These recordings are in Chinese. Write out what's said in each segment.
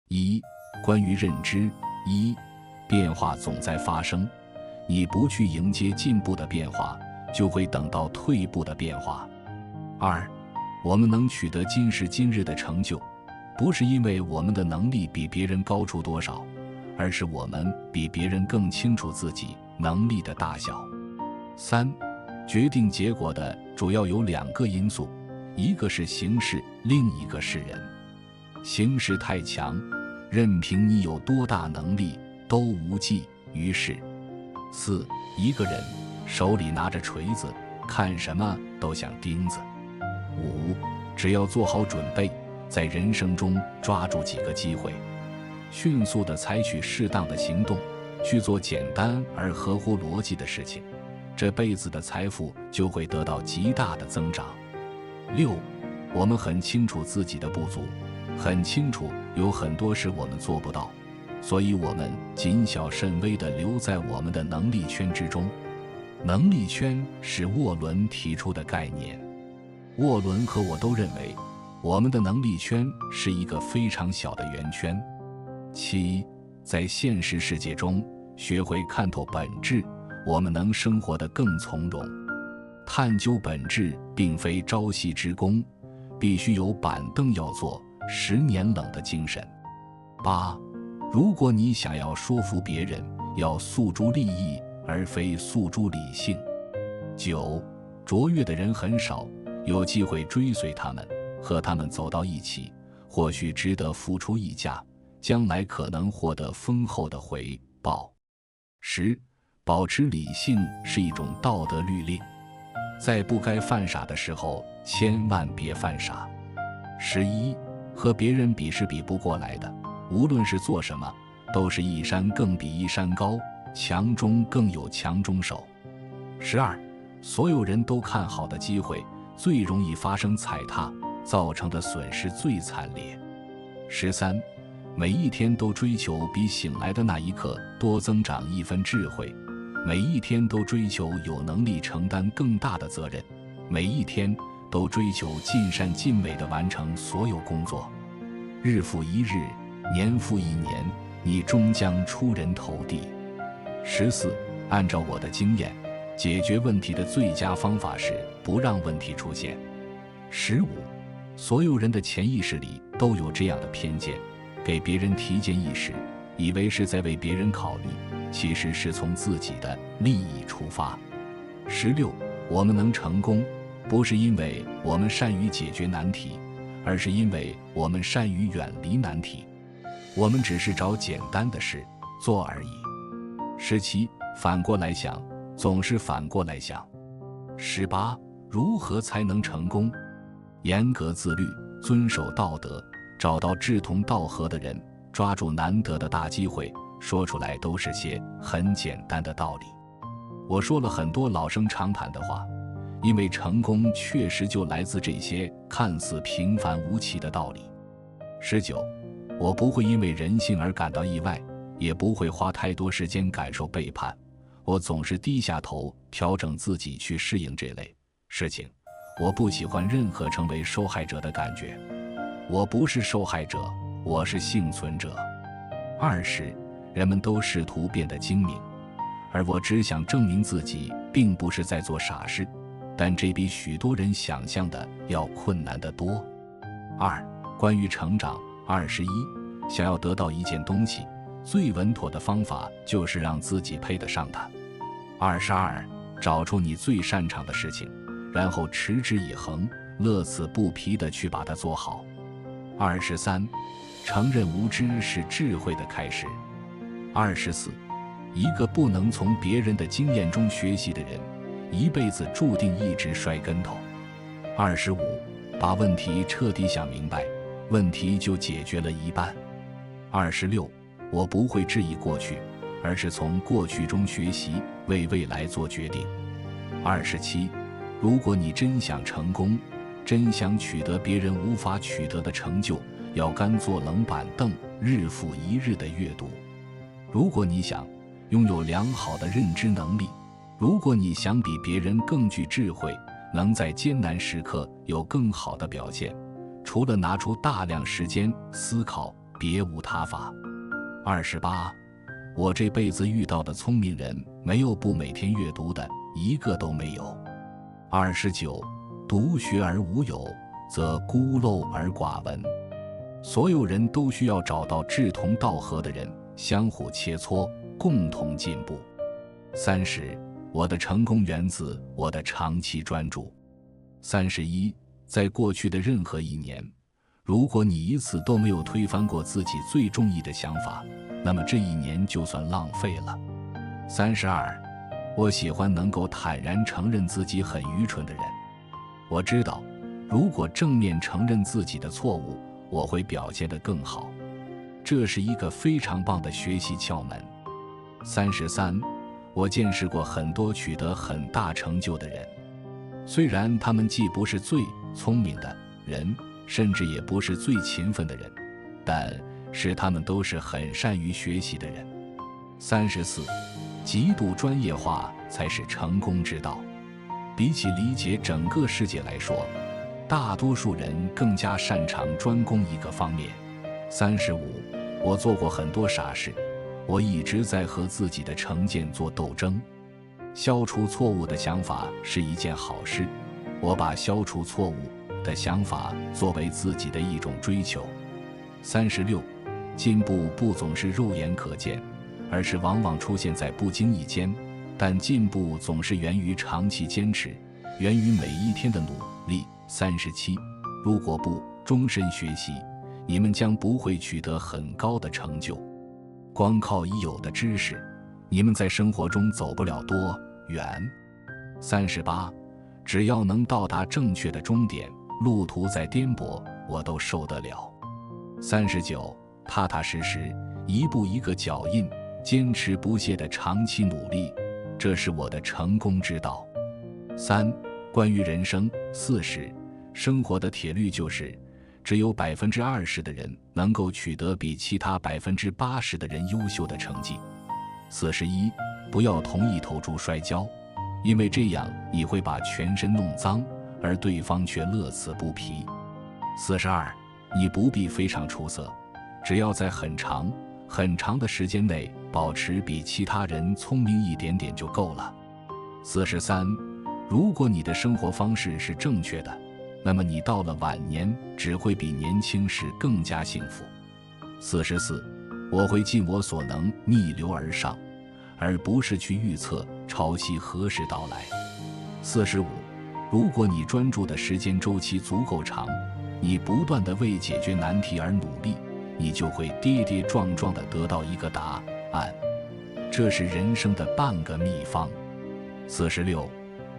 一、关于认知。一、变化总在发生，你不去迎接进步的变化，就会等到退步的变化。二、我们能取得今时今日的成就，不是因为我们的能力比别人高出多少，而是我们比别人更清楚自己能力的大小。三、决定结果的主要有两个因素，一个是形势，另一个是人。形势太强，任凭你有多大能力都无济于事。四、一个人手里拿着锤子，看什么都像钉子。五、只要做好准备，在人生中抓住几个机会，迅速地采取适当的行动，去做简单而合乎逻辑的事情，这辈子的财富就会得到极大的增长。六、我们很清楚自己的不足，很清楚有很多事我们做不到，所以我们谨小慎微地留在我们的能力圈之中。能力圈是沃伦提出的概念，沃伦和我都认为我们的能力圈是一个非常小的圆圈。七、在现实世界中学会看透本质，我们能生活得更从容。探究本质并非朝夕之功，必须有板凳要坐，10年冷的精神。八、如果你想要说服别人，要诉诸利益而非诉诸理性。九、卓越的人很少，有机会追随他们，和他们走到一起，或许值得付出溢价，将来可能获得丰厚的回报。十、保持理性是一种道德律令，在不该犯傻的时候千万别犯傻。11、和别人比是比不过来的，无论是做什么，都是一山更比一山高，强中更有强中手。12、所有人都看好的机会，最容易发生踩踏，造成的损失最惨烈。13、每一天都追求比醒来的那一刻多增长1分智慧，每一天都追求有能力承担更大的责任，每一天都追求尽善尽美地完成所有工作。日复一日，年复一年，你终将出人头地。14、按照我的经验，解决问题的最佳方法是不让问题出现。15、所有人的潜意识里都有这样的偏见，给别人提建议时，以为是在为别人考虑，其实是从自己的利益出发。16、我们能成功，不是因为我们善于解决难题，而是因为我们善于远离难题。我们只是找简单的事做而已。17、反过来想，总是反过来想。18、如何才能成功？严格自律，遵守道德，找到志同道合的人，抓住难得的大机会，说出来都是些很简单的道理。我说了很多老生常谈的话，因为成功确实就来自这些看似平凡无奇的道理。19、我不会因为人性而感到意外，也不会花太多时间感受背叛，我总是低下头调整自己去适应这类事情。我不喜欢任何成为受害者的感觉，我不是受害者，我是幸存者。20、人们都试图变得精明，而我只想证明自己并不是在做傻事，但这比许多人想象的要困难得多。2、关于成长。21、想要得到一件东西，最稳妥的方法就是让自己配得上它。22、找出你最擅长的事情，然后持之以恒，乐此不疲地去把它做好。23、承认无知是智慧的开始。24、一个不能从别人的经验中学习的人，一辈子注定一直摔跟头。25、把问题彻底想明白，问题就解决了一半。26、我不会质疑过去，而是从过去中学习，为未来做决定。27、如果你真想成功，真想取得别人无法取得的成就，要干坐冷板凳，日复一日的阅读。如果你想拥有良好的认知能力，如果你想比别人更具智慧，能在艰难时刻有更好的表现，除了拿出大量时间思考、别无他法。28，我这辈子遇到的聪明人，没有不每天阅读的，一个都没有。29，独学而无友，则孤陋而寡闻。所有人都需要找到志同道合的人，相互切磋，共同进步。30，我的成功源自我的长期专注。31，在过去的任何一年，如果你一次都没有推翻过自己最中意的想法，那么这一年就算浪费了。32，我喜欢能够坦然承认自己很愚蠢的人。我知道，如果正面承认自己的错误，我会表现得更好。这是一个非常棒的学习窍门。33，我见识过很多取得很大成就的人，虽然他们既不是最聪明的人，甚至也不是最勤奋的人，但是他们都是很善于学习的人。34，极度专业化才是成功之道。比起理解整个世界来说，大多数人更加擅长专攻一个方面。35，我做过很多傻事，我一直在和自己的成见做斗争。消除错误的想法是一件好事，我把消除错误的想法作为自己的一种追求。36，进步不总是肉眼可见，而是往往出现在不经意间，但进步总是源于长期坚持，源于每一天的努力。37，如果不终身学习，你们将不会取得很高的成就。光靠已有的知识，你们在生活中走不了多远。38，只要能到达正确的终点，路途再颠簸，我都受得了。39，踏踏实实，一步一个脚印，坚持不懈的长期努力，这是我的成功之道。3，关于人生。40，生活的铁律就是，只有20%的人能够取得比其他80%的人优秀的成绩。41，不要同意投注摔跤，因为这样你会把全身弄脏，而对方却乐此不疲。42，你不必非常出色，只要在很长很长的时间内保持比其他人聪明一点点就够了。43，如果你的生活方式是正确的，那么你到了晚年只会比年轻时更加幸福。44，我会尽我所能逆流而上，而不是去预测潮汐何时到来。45，如果你专注的时间周期足够长，你不断地为解决难题而努力，你就会跌跌撞撞地得到一个答案。这是人生的半个秘方。46，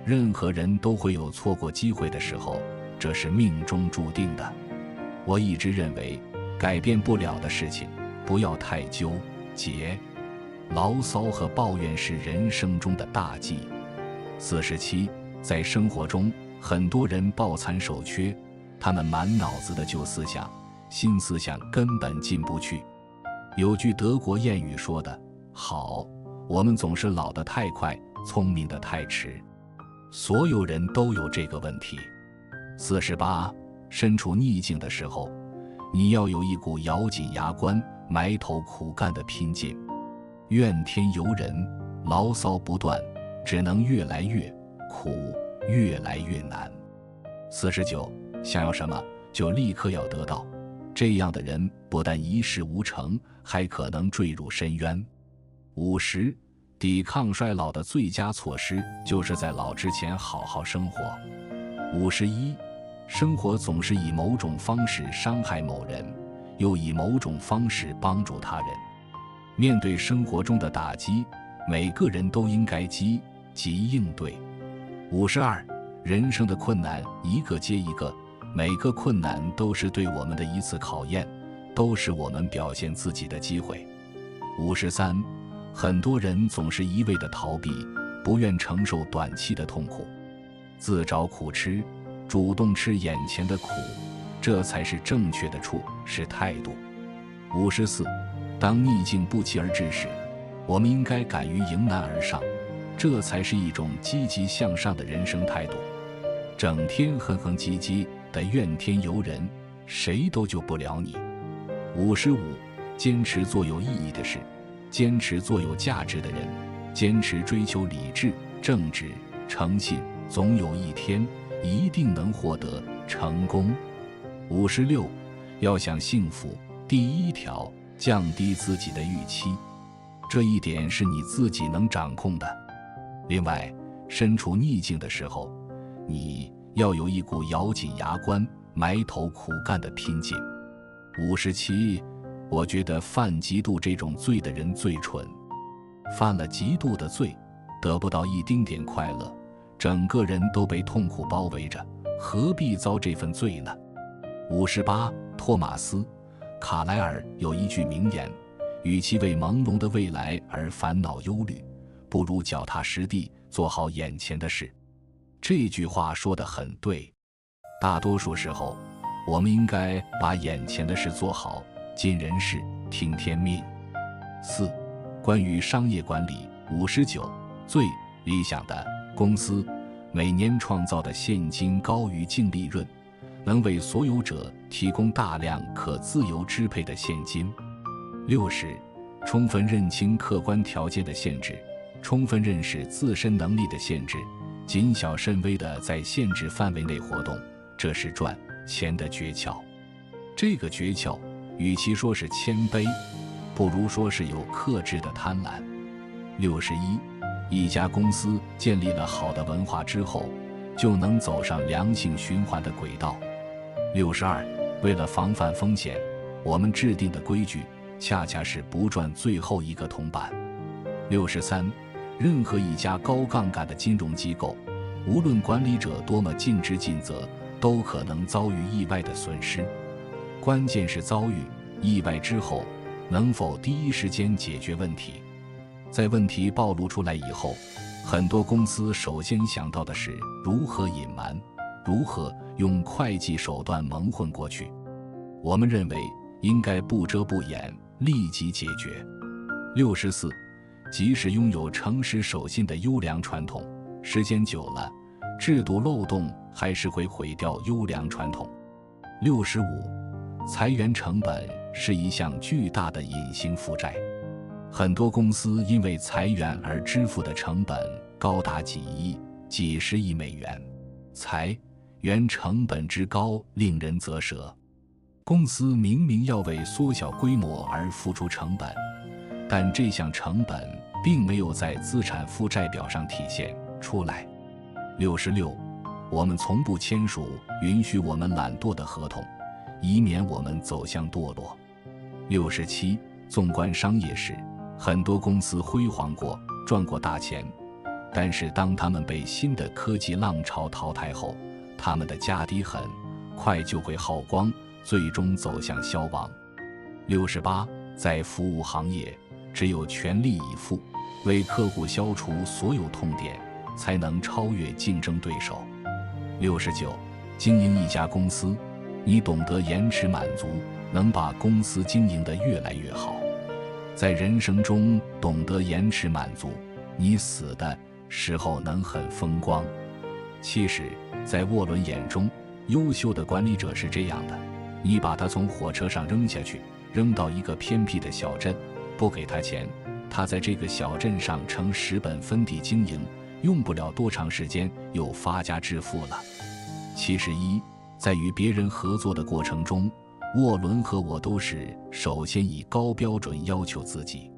任何人都会有错过机会的时候，这是命中注定的。我一直认为，改变不了的事情，不要太纠结。牢骚和抱怨是人生中的大忌。47，在生活中，很多人抱残守缺，他们满脑子的旧思想，新思想根本进不去。有句德国谚语说的好，我们总是老得太快，聪明得太迟。所有人都有这个问题。48，身处逆境的时候，你要有一股咬紧牙关，埋头苦干的拼劲。怨天尤人，牢骚不断，只能越来越苦，越来越难。49，想要什么就立刻要得到，这样的人不但一事无成，还可能坠入深渊。50，抵抗衰老的最佳措施就是在老之前好好生活。51，生活总是以某种方式伤害某人，又以某种方式帮助他人。面对生活中的打击，每个人都应该积极应对。52，人生的困难一个接一个，每个困难都是对我们的一次考验，都是我们表现自己的机会。53，很多人总是一味的逃避，不愿承受短期的痛苦，自找苦吃，主动吃眼前的苦，这才是正确的处事态度。54，当逆境不期而至时，我们应该敢于迎难而上，这才是一种积极向上的人生态度。整天哼哼唧唧的怨天尤人，谁都救不了你。55. 坚持做有意义的事，坚持做有价值的人，坚持追求理智、正直、诚信，总有一天一定能获得成功。56. 要想幸福，第一条，降低自己的预期，这一点是你自己能掌控的。另外，身处逆境的时候，你要有一股咬紧牙关、埋头苦干的拼劲。57. 我觉得犯嫉妒这种罪的人最蠢，犯了嫉妒的罪，得不到一丁点快乐，整个人都被痛苦包围着，何必遭这份罪呢？58. 托马斯·卡莱尔有一句名言，与其为朦胧的未来而烦恼忧虑，不如脚踏实地做好眼前的事。这句话说得很对，大多数时候我们应该把眼前的事做好，尽人事，听天命。4. 关于商业管理。59. 最理想的公司每年创造的现金高于净利润，能为所有者提供大量可自由支配的现金。60. 充分认清客观条件的限制，充分认识自身能力的限制，谨小慎微地在限制范围内活动，这是赚钱的诀窍。这个诀窍与其说是谦卑，不如说是有克制的贪婪。61. 一家公司建立了好的文化之后，就能走上良性循环的轨道。62. 为了防范风险，我们制定的规矩恰恰是不赚最后一个铜板。63. 任何一家高杠杆的金融机构，无论管理者多么尽职尽责，都可能遭遇意外的损失。关键是遭遇意外之后，能否第一时间解决问题。在问题暴露出来以后，很多公司首先想到的是如何隐瞒，如何用会计手段蒙混过去。我们认为应该不遮不掩，立即解决。64. 即使拥有诚实守信的优良传统，时间久了，制度漏洞还是会毁掉优良传统。65. 裁员成本是一项巨大的隐形负债，很多公司因为裁员而支付的成本高达几亿、几十亿美元。裁员成本之高令人啧舌。公司明明要为缩小规模而付出成本，但这项成本并没有在资产负债表上体现出来。66. 我们从不签署允许我们懒惰的合同，以免我们走向堕落。67. 纵观商业史，很多公司辉煌过，赚过大钱，但是当他们被新的科技浪潮淘汰后，他们的家底很快就会耗光，最终走向消亡。68. 在服务行业，只有全力以赴，为客户消除所有痛点，才能超越竞争对手。69. 经营一家公司，你懂得延迟满足，能把公司经营得越来越好。在人生中懂得延迟满足，你死的时候能很风光。其实，在沃伦眼中，优秀的管理者是这样的：你把他从火车上扔下去，扔到一个偏僻的小镇，不给他钱，他在这个小镇上成10本分地经营，用不了多长时间又发家致富了。71. 在与别人合作的过程中，沃伦和我都是首先以高标准要求自己，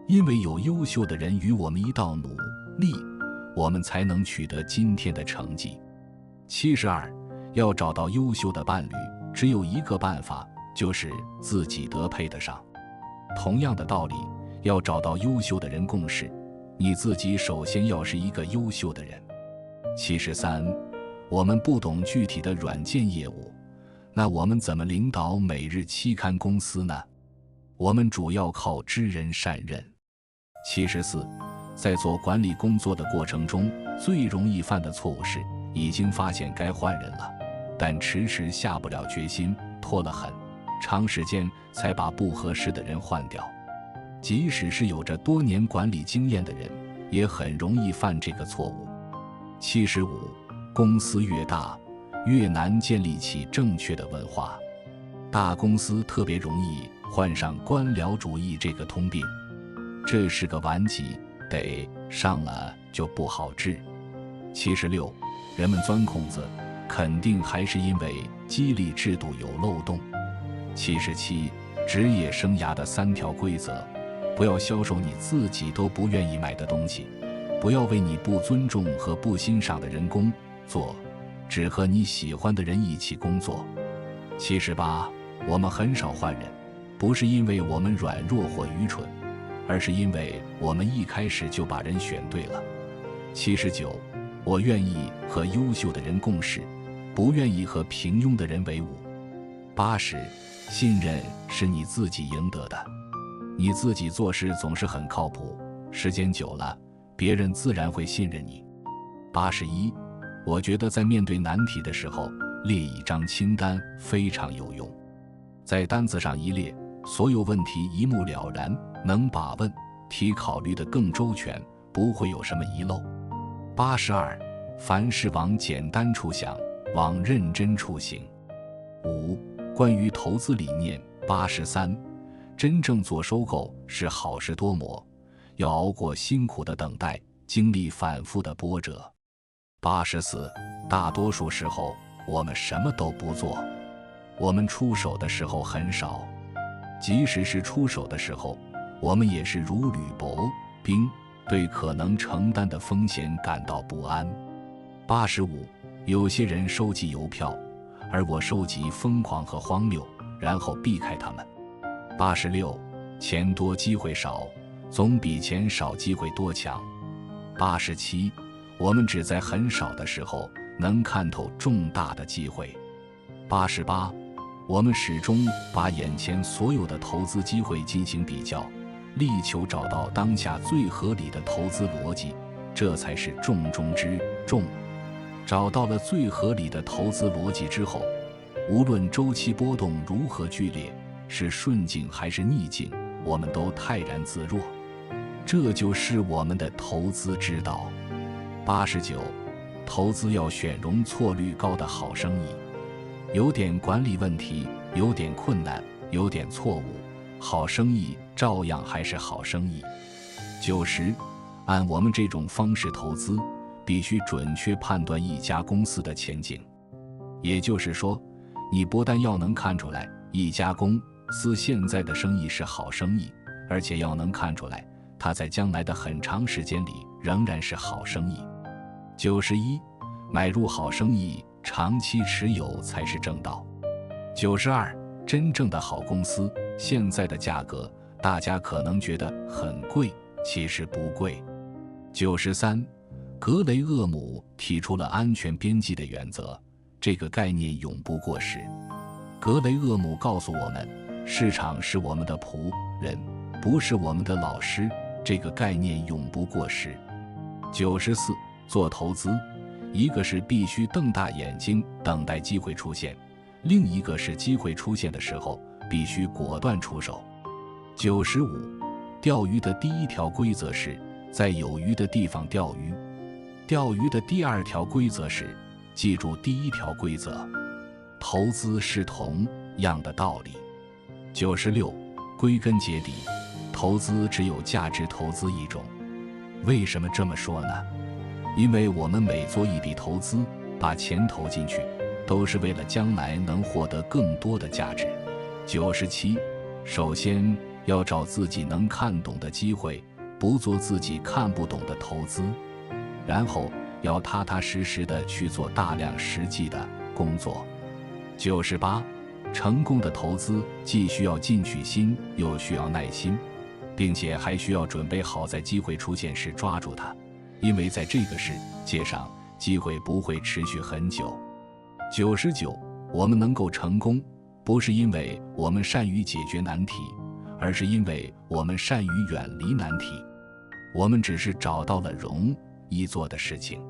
因为有优秀的人与我们一道努力，我们才能取得今天的成绩。72. 要找到优秀的伴侣，只有一个办法，就是自己得配得上。同样的道理，要找到优秀的人共事，你自己首先要是一个优秀的人。73. 我们不懂具体的软件业务，那我们怎么领导每日期刊公司呢？我们主要靠知人善任。74. 在做管理工作的过程中，最容易犯的错误是已经发现该换人了，但迟迟下不了决心，拖了很长时间才把不合适的人换掉。即使是有着多年管理经验的人，也很容易犯这个错误。75. 公司越大，越难建立起正确的文化。大公司特别容易患上官僚主义这个通病。这是个顽疾，得上了就不好治。76，人们钻空子，肯定还是因为激励制度有漏洞。77，职业生涯的3条规则：不要销售你自己都不愿意买的东西，不要为你不尊重和不欣赏的人工作，只和你喜欢的人一起工作。78，我们很少换人，不是因为我们软弱或愚蠢，而是因为我们一开始就把人选对了。79，我愿意和优秀的人共事，不愿意和平庸的人为伍。80，信任是你自己赢得的，你自己做事总是很靠谱，时间久了，别人自然会信任你。81，我觉得在面对难题的时候，列一张清单非常有用，在单子上一列，所有问题一目了然，能把问题考虑得更周全，不会有什么遗漏。82，凡事往简单处想，往认真处行。5，关于投资理念。83，真正做收购是好事多磨，要熬过辛苦的等待，经历反复的波折。84，大多数时候我们什么都不做，我们出手的时候很少，即使是出手的时候，我们也是如履薄冰，对可能承担的风险感到不安。85，有些人收集邮票，而我收集疯狂和荒谬，然后避开他们。86，钱多机会少，总比钱少机会多强。87，我们只在很少的时候能看透重大的机会。88，我们始终把眼前所有的投资机会进行比较，力求找到当下最合理的投资逻辑，这才是重中之重。找到了最合理的投资逻辑之后，无论周期波动如何剧烈，是顺境还是逆境，我们都泰然自若。这就是我们的投资之道。89，投资要选容错率高的好生意，有点管理问题，有点困难，有点错误，好生意照样还是好生意。90，按我们这种方式投资，必须准确判断一家公司的前景。也就是说，你不但要能看出来一家公司现在的生意是好生意，而且要能看出来它在将来的很长时间里仍然是好生意。91，买入好生意，长期持有才是正道。92，真正的好公司，现在的价格大家可能觉得很贵，其实不贵。93，格雷厄姆提出了安全边际的原则，这个概念永不过时。格雷厄姆告诉我们，市场是我们的仆人，不是我们的老师，这个概念永不过时。94，做投资，一个是必须瞪大眼睛等待机会出现，另一个是机会出现的时候必须果断出手。95，钓鱼的第一条规则是在有鱼的地方钓鱼，钓鱼的第二条规则是记住第一条规则。投资是同样的道理。96，归根结底，投资只有价值投资一种。为什么这么说呢？因为我们每做一笔投资，把钱投进去，都是为了将来能获得更多的价值。97，首先要找自己能看懂的机会，不做自己看不懂的投资，然后要踏踏实实的去做大量实际的工作。98，成功的投资既需要进取心，又需要耐心，并且还需要准备好在机会出现时抓住它，因为在这个世界上，机会不会持续很久。99，我们能够成功，不是因为我们善于解决难题，而是因为我们善于远离难题。我们只是找到了容易做的事情。